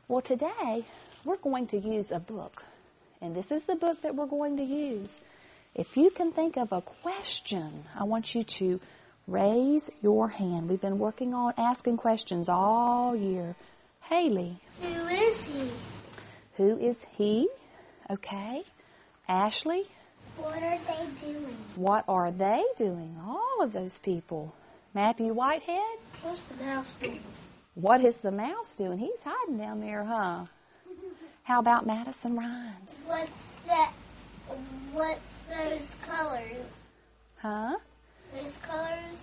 Well, today we're going to use a book, and this is the book that we're going to use. If you can think of a question, I want you to raise your hand. We've been working on asking questions all year. Haley. Who is he? Who is he? Okay. Ashley. What are they doing? What are they doing? All of those people. Matthew Whitehead. What's the mouse doing? What is the mouse doing? He's hiding down there, huh? How about Madison Rhymes? What's those colors? Huh? Those colors?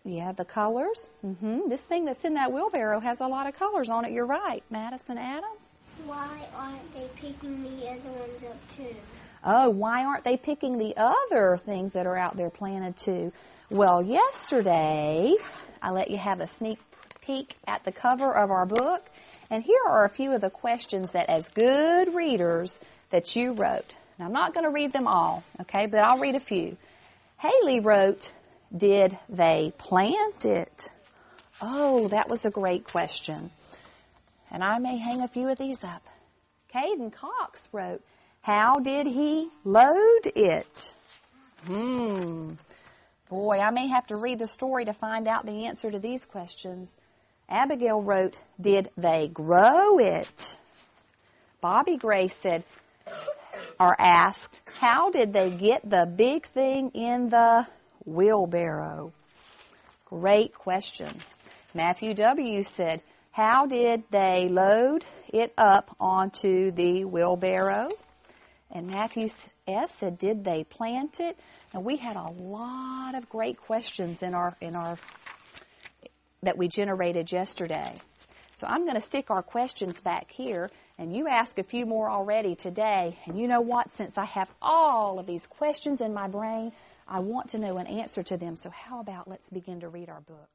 Yeah, the colors. This thing that's in that wheelbarrow has a lot of colors on it. You're right. Madison Adams? Why aren't they picking the other ones up too? Oh, why aren't they picking the other things that are out there planted too? Well, yesterday I let you have a sneak peek at the cover of our book, and here are a few of the questions that as good readers that you wrote. Now, I'm not going to read them all, okay, but I'll read a few. Haley wrote, did they plant it? Oh, that was a great question. And I may hang a few of these up. Caden Cox wrote, how did he load it? Boy, I may have to read the story to find out the answer to these questions. Abigail wrote, did they grow it? Bobby Gray said, or asked, how did they get the big thing in the wheelbarrow? Great question. Matthew W. said, how did they load it up onto the wheelbarrow? And Matthew S. said, did they plant it? Now, we had a lot of great questions in our that we generated yesterday. So I'm going to stick our questions back here, and you ask a few more already today. And you know what? Since I have all of these questions in my brain, I want to know an answer to them. So how about let's begin to read our book.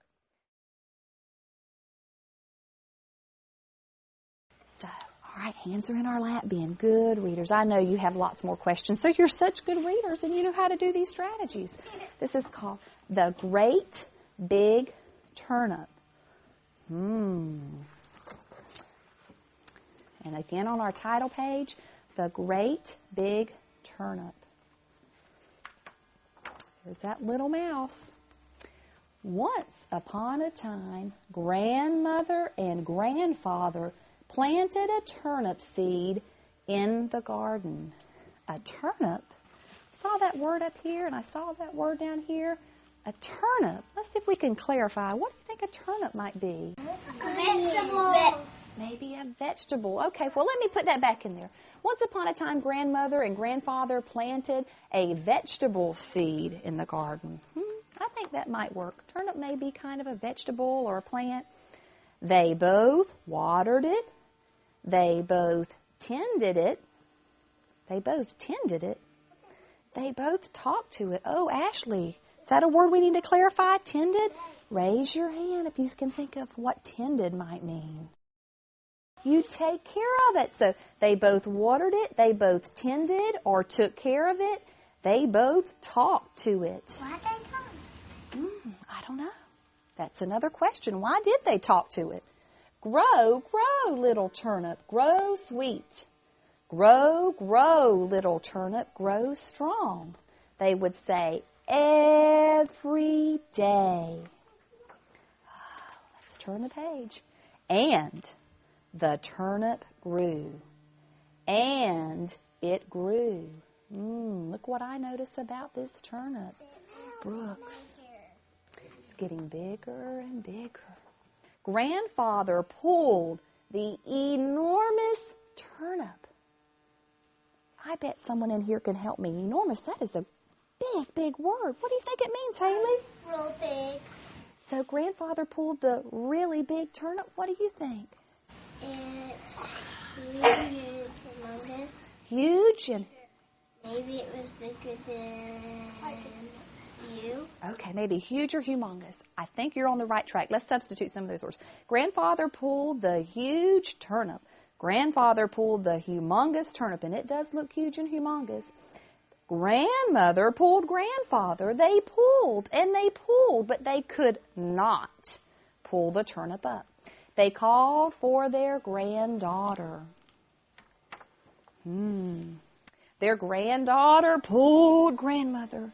So, all right, hands are in our lap, being good readers. I know you have lots more questions, so you're such good readers, and you know how to do these strategies. This is called The Great Big Turnip. And again on our title page, The Great Big Turnip. There's that little mouse. Once upon a time, grandmother and grandfather planted a turnip seed in the garden. A turnip? I saw that word up here and I saw that word down here. A turnip. Let's see if we can clarify. What do you think a turnip might be? A vegetable. Maybe a vegetable. Okay, well, let me put that back in there. Once upon a time, grandmother and grandfather planted a vegetable seed in the garden. I think that might work. Turnip may be kind of a vegetable or a plant. They both watered it. They both tended it. They both talked to it. Oh, Ashley, is that a word we need to clarify? Tended? Raise your hand if you can think of what tended might mean. You take care of it. So they both watered it, they both tended or took care of it. They both talked to it. Why did they come? I don't know. That's another question. Why did they talk to it? Grow, grow, little turnip, grow sweet. Grow, grow, little turnip, grow strong. They would say every day. Let's turn the page. And the turnip grew. And it grew. Look what I notice about this turnip. Brooks. It's getting bigger and bigger. Grandfather pulled the enormous turnip. I bet someone in here can help me. Enormous, that is a big, big word. What do you think it means, Haley? Real big. So grandfather pulled the really big turnip. What do you think? It's huge and humongous. Huge and... Maybe it was bigger than you. Okay, maybe huge or humongous. I think you're on the right track. Let's substitute some of those words. Grandfather pulled the huge turnip. Grandfather pulled the humongous turnip, and it does look huge and humongous. Grandmother pulled grandfather. They pulled, and they pulled, but they could not pull the turnip up. They called for their granddaughter. Their granddaughter pulled grandmother.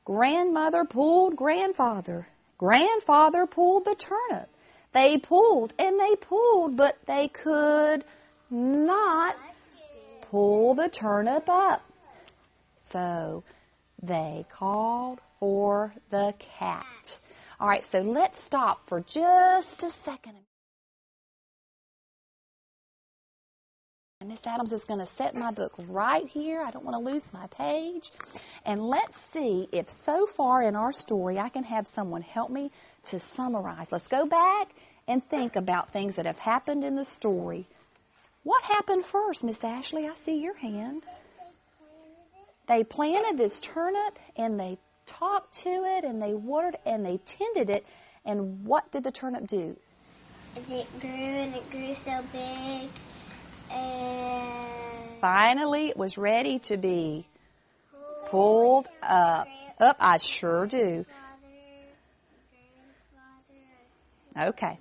Grandmother pulled grandfather. Grandfather pulled the turnip. They pulled and they pulled, but they could not pull the turnip up. So they called for the cat. All right, so let's stop for just a second. Miss Adams is going to set my book right here. I don't want to lose my page. And let's see if so far in our story I can have someone help me to summarize. Let's go back and think about things that have happened in the story. What happened first, Miss Ashley? I see your hand. They planted this turnip and they talked to it and they watered and they tended it. And what did the turnip do? It grew and it grew so big. And finally, it was ready to be pulled up. Up, I sure do. Okay.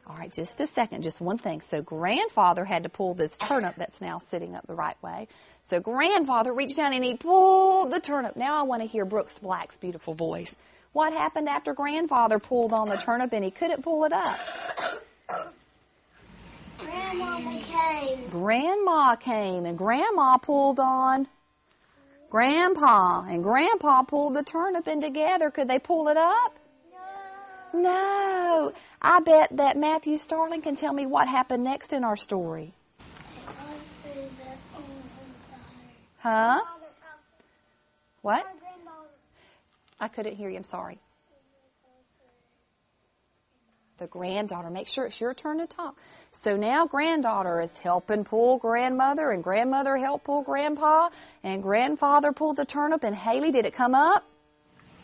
All right, just a second, just one thing. So grandfather had to pull this turnip that's now sitting up the right way. So grandfather reached down and he pulled the turnip. Now I want to hear Brooks Black's beautiful voice. What happened after grandfather pulled on the turnip and he couldn't pull it up? Grandma came and Grandma pulled on Grandpa and Grandpa pulled the turnip in together. Could they pull it up? No. I bet that Matthew Starling can tell me what happened next in our story. Huh? What? I couldn't hear you. I'm sorry. The granddaughter. Make sure it's your turn to talk. So now granddaughter is helping pull grandmother, and grandmother helped pull grandpa, and grandfather pulled the turnip. And Haley, did it come up?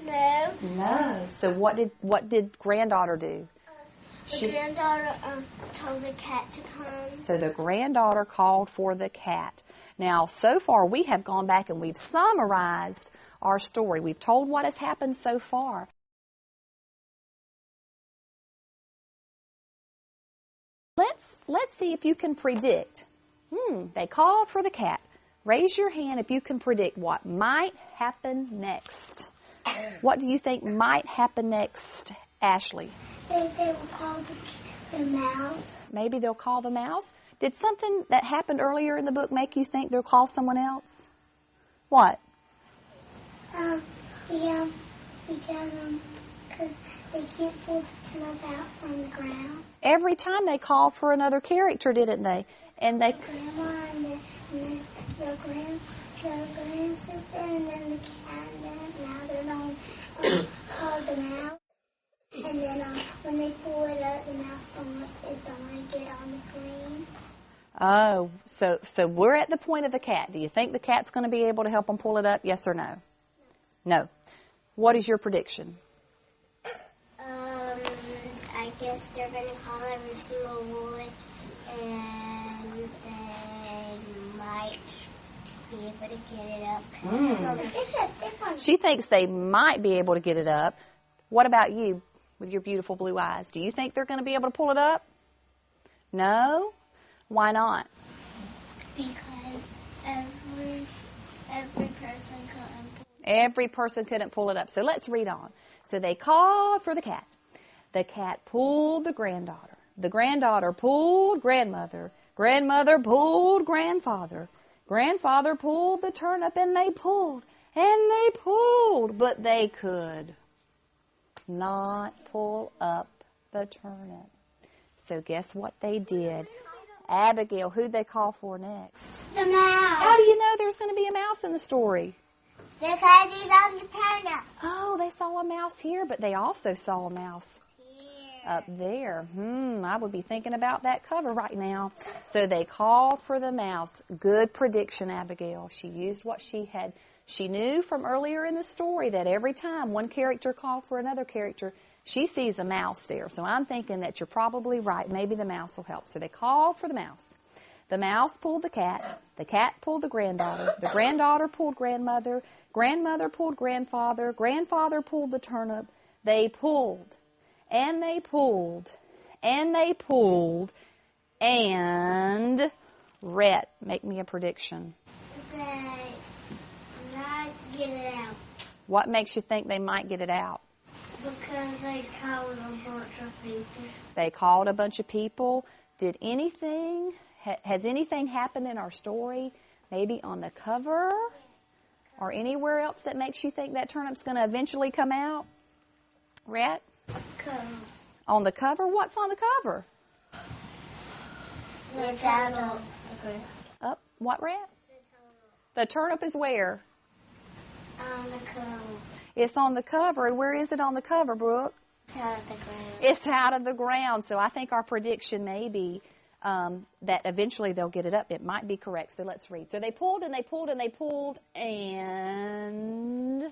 No. No. So what did granddaughter do? The granddaughter told the cat to come. So the granddaughter called for the cat. Now, so far we have gone back and we've summarized our story. We've told what has happened so far. Let's see if you can predict. They called for the cat. Raise your hand if you can predict what might happen next. What do you think might happen next, Ashley? They will call the mouse. Maybe they'll call the mouse? Did something that happened earlier in the book make you think they'll call someone else? What? Yeah, because they can't pull the turnip out from the ground. Every time they called for another character, didn't they? And they... Grandma and their grandsister and then the cat, and then now they're going called the mouse. And then when they pull it up, the mouse is going to get on the green. Oh, so we're at the point of the cat. Do you think the cat's going to be able to help them pull it up? Yes or no? No. What is your prediction? I guess they're going to call every single one, and they might be able to get it up. She thinks they might be able to get it up. What about you with your beautiful blue eyes? Do you think they're going to be able to pull it up? No? Why not? Because every person couldn't. Every person couldn't pull it up. So let's read on. So they called for the cat. The cat pulled the granddaughter. The granddaughter pulled grandmother. Grandmother pulled grandfather. Grandfather pulled the turnip, and they pulled. And they pulled, but they could not pull up the turnip. So guess what they did? Abigail, who'd they call for next? The mouse. How do you know there's going to be a mouse in the story? Because he's on the turnip. Oh, they saw a mouse here, but they also saw a mouse up there. I would be thinking about that cover right now. So they called for the mouse. Good prediction, Abigail. She used what she had. She knew from earlier in the story that every time one character called for another character, she sees a mouse there. So I'm thinking that you're probably right. Maybe the mouse will help. So they called for the mouse. The mouse pulled the cat. The cat pulled the granddaughter. The granddaughter pulled grandmother. Grandmother pulled grandfather. Grandfather pulled the turnip. They pulled. And they pulled. and they pulled, and Rhett, make me a prediction. They might get it out. What makes you think they might get it out? Because they called a bunch of people. They called a bunch of people. Did anything, has anything happened in our story, maybe on the cover or anywhere else that makes you think that turnip's going to eventually come out? Rhett? On the cover? What's on the cover? The turnip. Up. What, Rhett? The turnip is where? On the cover. It's on the cover. And where is it on the cover, Brooke? Out of the ground. It's out of the ground. So I think our prediction may be that eventually they'll get it up. It might be correct. So let's read. So they pulled and they pulled and they pulled, and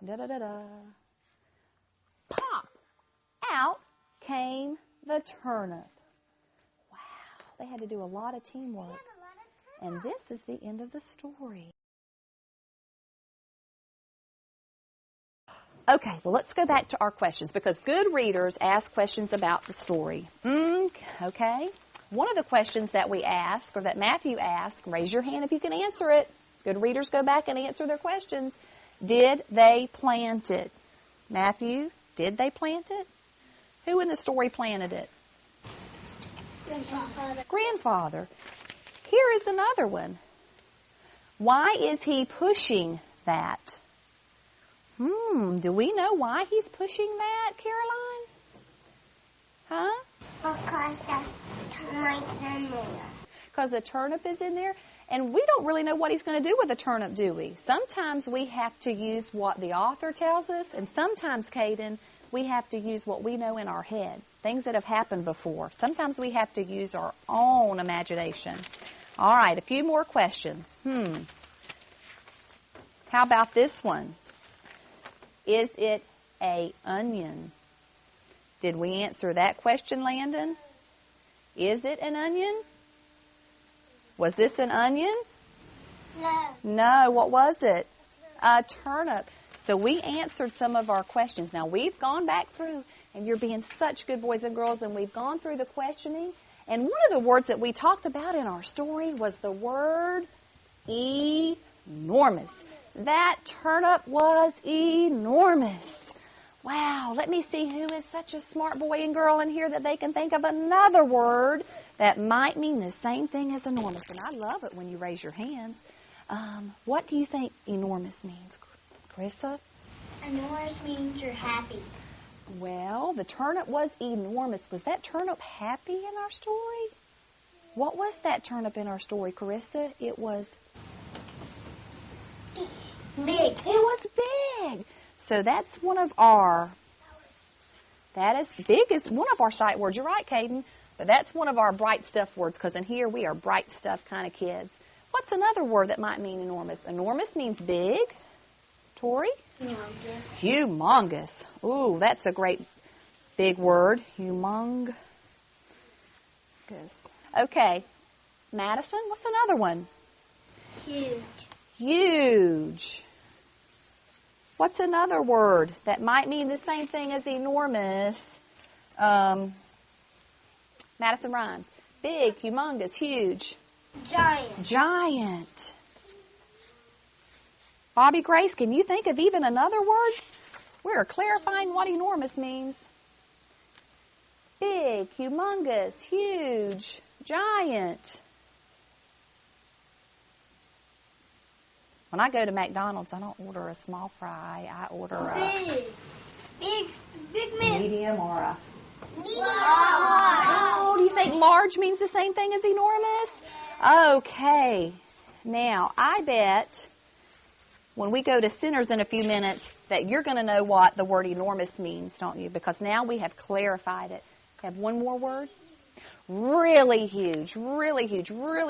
da-da-da-da. Pop! Out came the turnip. Wow. They had to do a lot of teamwork. And this is the end of the story. Okay, well, let's go back to our questions because good readers ask questions about the story. Okay. One of the questions that we ask, or that Matthew asked, raise your hand if you can answer it. Good readers go back and answer their questions. Did they plant it? Matthew, did they plant it? Who in the story planted it? Grandfather. Here is another one. Why is he pushing that? Do we know why he's pushing that, Caroline? Huh? Because the turnip's in there. Because the turnip is in there? And we don't really know what he's going to do with the turnip, do we? Sometimes we have to use what the author tells us, and sometimes, Caden, we have to use what we know in our head, things that have happened before. Sometimes we have to use our own imagination. All right, a few more questions. How about this one? Is it an onion? Did we answer that question, Landon? Is it an onion? Was this an onion? No. No, what was it? A turnip. So we answered some of our questions. Now, we've gone back through, and you're being such good boys and girls, and we've gone through the questioning. And one of the words that we talked about in our story was the word enormous. That turnip was enormous. Wow, let me see who is such a smart boy and girl in here that they can think of another word that might mean the same thing as enormous. And I love it when you raise your hands. What do you think enormous means, Carissa? Enormous means you're happy. Well, the turnip was enormous. Was that turnip happy in our story? What was that turnip in our story, Carissa? It was Big. It was big. So that's one of our, that is, big is one of our sight words. You're right, Caden. But that's one of our bright stuff words because in here we are bright stuff kind of kids. What's another word that might mean enormous? Enormous means big. Tori? Humongous. Humongous. Ooh, that's a great big word. Humongous. Okay. Madison, what's another one? Huge. Huge. What's another word that might mean the same thing as enormous? Madison rhymes. Big, humongous, huge. Giant. Giant. Bobby Grace, can you think of even another word? We're clarifying what enormous means. Big, humongous, huge, giant. When I go to McDonald's, I don't order a small fry. I order a Big man. medium or a... Medium. Oh, do you think large means the same thing as enormous? Okay. Now, I bet when we go to Sinners in a few minutes that you're going to know what the word enormous means, don't you? Because now we have clarified it. Have one more word? Really huge, really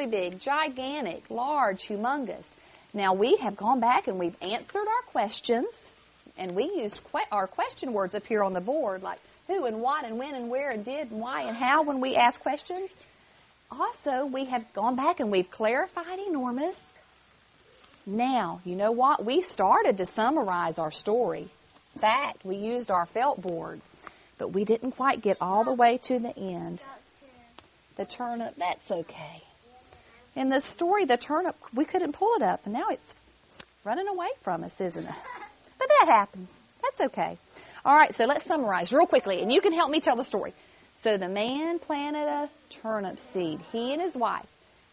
big, gigantic, large, humongous. Now, we have gone back and we've answered our questions, and we used our question words up here on the board, like who and what and when and where and did and why and how when we ask questions. Also, we have gone back and we've clarified enormous. Now, you know what? We started to summarize our story. In fact, we used our felt board. but we didn't quite get all the way to the end. The turnip, that's okay. In the story, the turnip, we couldn't pull it up, and now it's running away from us, isn't it? But that happens. That's okay. All right, so let's summarize real quickly, and you can help me tell the story. So the man planted a turnip seed, he and his wife.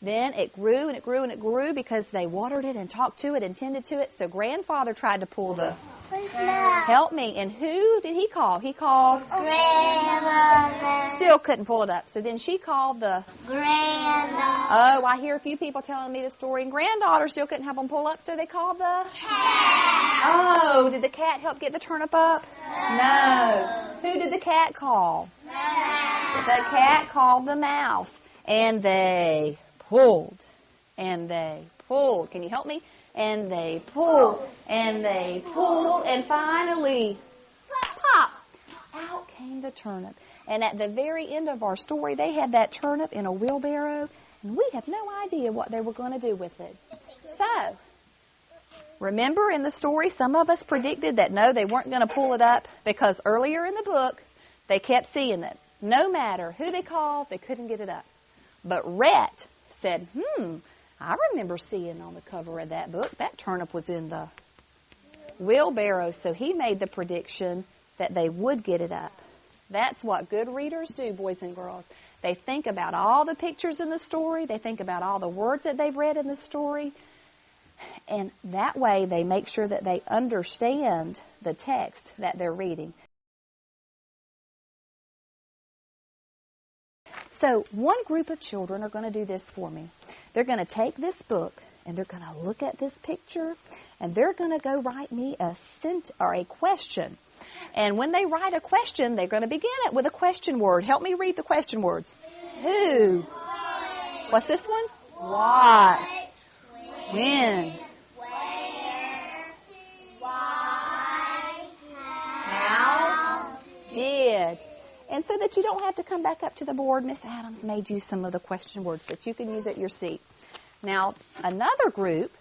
Then it grew and it grew and it grew because they watered it and talked to it and tended to it. So grandfather tried to pull the... Help me. And who did he call? He called... Grandmother. Still couldn't pull it up. So then she called the... Granddaughter. Oh, I hear a few people telling me the story. And granddaughter still couldn't help them pull up, so they called the... Cat. Oh, did the cat help get the turnip up? No. Who did the cat call? The The cat called the mouse. And they pulled. And they pulled. Can you help me? And they pulled. And they pulled. And finally, pop! Out came the turnip. And at the very end of our story, they had that turnip in a wheelbarrow. And we have no idea what they were going to do with it. So, remember in the story, some of us predicted that no, they weren't going to pull it up because earlier in the book, they kept seeing it. No matter who they called, they couldn't get it up. But Rhett said, I remember seeing on the cover of that book, that turnip was in the wheelbarrow. So he made the prediction that they would get it up. That's what good readers do, boys and girls. They think about all the pictures in the story. They think about all the words that they've read in the story. And that way they make sure that they understand the text that they're reading. So one group of children are going to do this for me. They're going to take this book and they're going to look at this picture and they're going to go write me a question. And when they write a question, they're going to begin it with a question word. Help me read the question words. Who? What's this one? What? When? Where? Why? How? Did? And so that you don't have to come back up to the board, Miss Adams made you some of the question words that you can use at your seat. Now, another group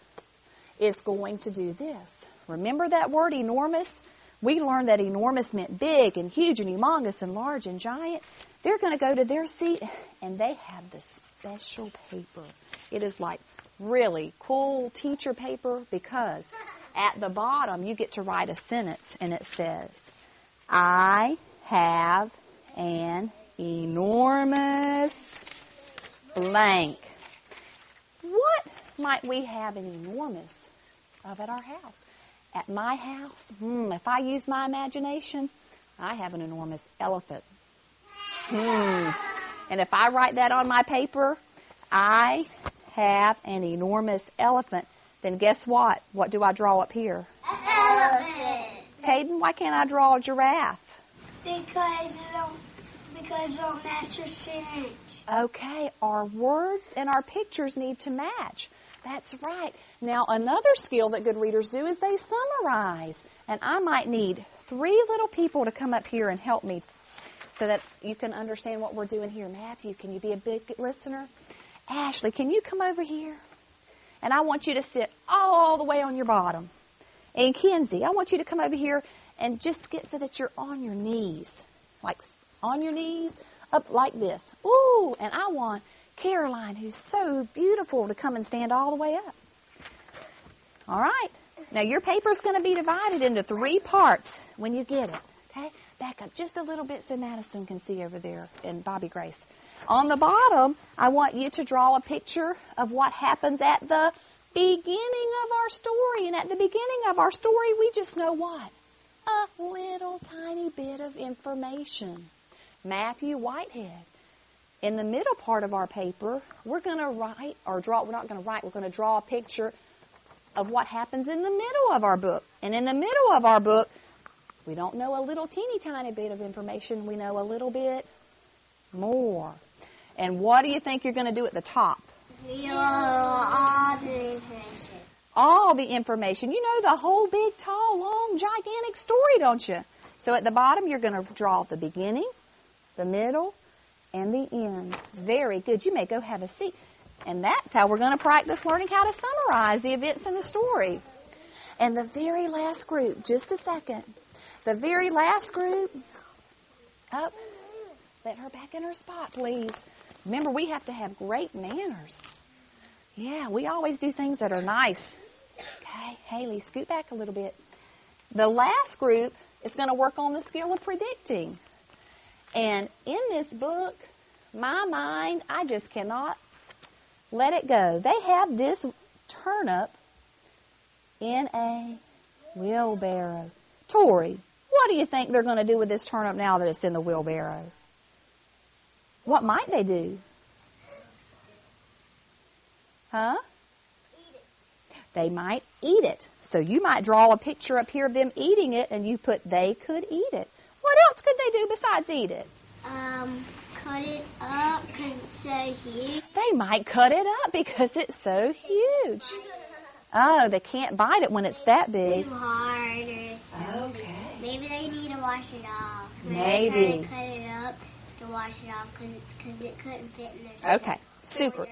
is going to do this. Remember that word enormous? We learned that enormous meant big and huge and humongous and large and giant. They're going to go to their seat, and they have this special paper. It is like really cool teacher paper because at the bottom you get to write a sentence, and it says, I have an enormous blank. What might we have an enormous of at our house? At my house, if I use my imagination, I have an enormous elephant. And if I write that on my paper, I have an enormous elephant, then guess what? What do I draw up here? An elephant. Caden, why can't I draw a giraffe? Because you don't match your sentence. Okay, our words and our pictures need to match. That's right. Now, another skill that good readers do is they summarize. And I might need 3 little people to come up here and help me so that you can understand what we're doing here. Matthew, can you be a big listener? Ashley, can you come over here? And I want you to sit all the way on your bottom. And Kenzie, I want you to come over here and just get so that you're on your knees. Like on your knees, up like this. Ooh, and I want Caroline, who's so beautiful, to come and stand all the way up. All right. Now, your paper's going to be divided into 3 parts when you get it. Okay? Back up just a little bit so Madison can see over there and Bobby Grace. On the bottom, I want you to draw a picture of what happens at the beginning of our story. And at the beginning of our story, we just know what? A little tiny bit of information. Matthew Whitehead. In the middle part of our paper, we're going to write, or draw, we're not going to write, we're going to draw a picture of what happens in the middle of our book. And in the middle of our book, we don't know a little teeny tiny bit of information. We know a little bit more. And what do you think you're going to do at the top? All the information. All the information. You know the whole big, tall, long, gigantic story, don't you? So at the bottom, you're going to draw the beginning, the middle, and the end. Very good. You may go have a seat. And that's how we're going to practice learning how to summarize the events in the story. And the very last group, just a second. The very last group, Up. Let her back in her spot, please. Remember, we have to have great manners. Yeah, we always do things that are nice. Okay, Haley, scoot back a little bit. The last group is going to work on the skill of predicting. And in this book, my mind, I just cannot let it go. They have this turnip in a wheelbarrow. Tori, what do you think they're going to do with this turnip now that it's in the wheelbarrow? What might they do? Huh? Eat it. They might eat it. So you might draw a picture up here of them eating it, and you put they could eat it. What else could they do besides eat it? Cut it up because it's so huge. They might cut it up because it's so huge. Oh, they can't bite it when it's that big. Too hard or something. Okay. Maybe they need to wash it off. Maybe. Try to cut it up to wash it off because it couldn't fit in their Okay, super.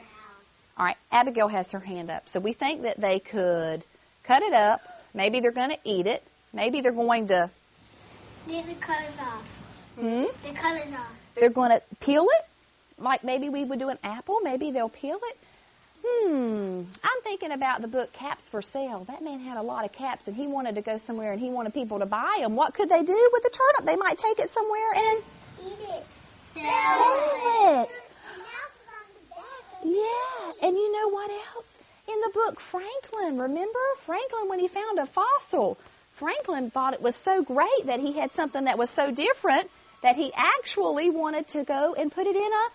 All right, Abigail has her hand up. So we think that they could cut it up. Maybe they're going to eat it. Maybe they're going to... Leave the colors off. The colors off. They're going to peel it, like maybe we would do an apple. Maybe they'll peel it. I'm thinking about the book Caps for Sale. That man had a lot of caps, and he wanted to go somewhere, and he wanted people to buy them. What could they do with the turnip? They might take it somewhere and... Eat it. Sell it. Yeah, and you know what else? In the book Franklin, remember? Franklin, when he found a fossil, Franklin thought it was so great that he had something that was so different that he actually wanted to go and put it in a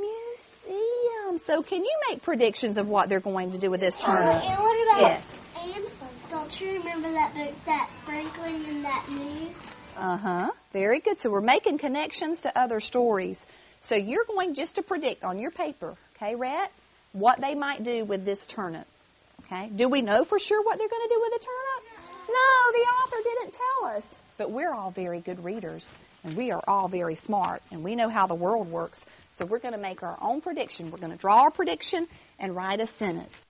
museum. So can you make predictions of what they're going to do with this turnip? And what about... Yes. And don't you remember that book, that Franklin and that news? Uh-huh. Very good. So we're making connections to other stories. So you're going just to predict on your paper, okay, Rhett, what they might do with this turnip. Okay? Do we know for sure what they're going to do with the turnip? No, the author didn't tell us. But we're all very good readers, and we are all very smart, and we know how the world works. So we're going to make our own prediction. We're going to draw our prediction and write a sentence.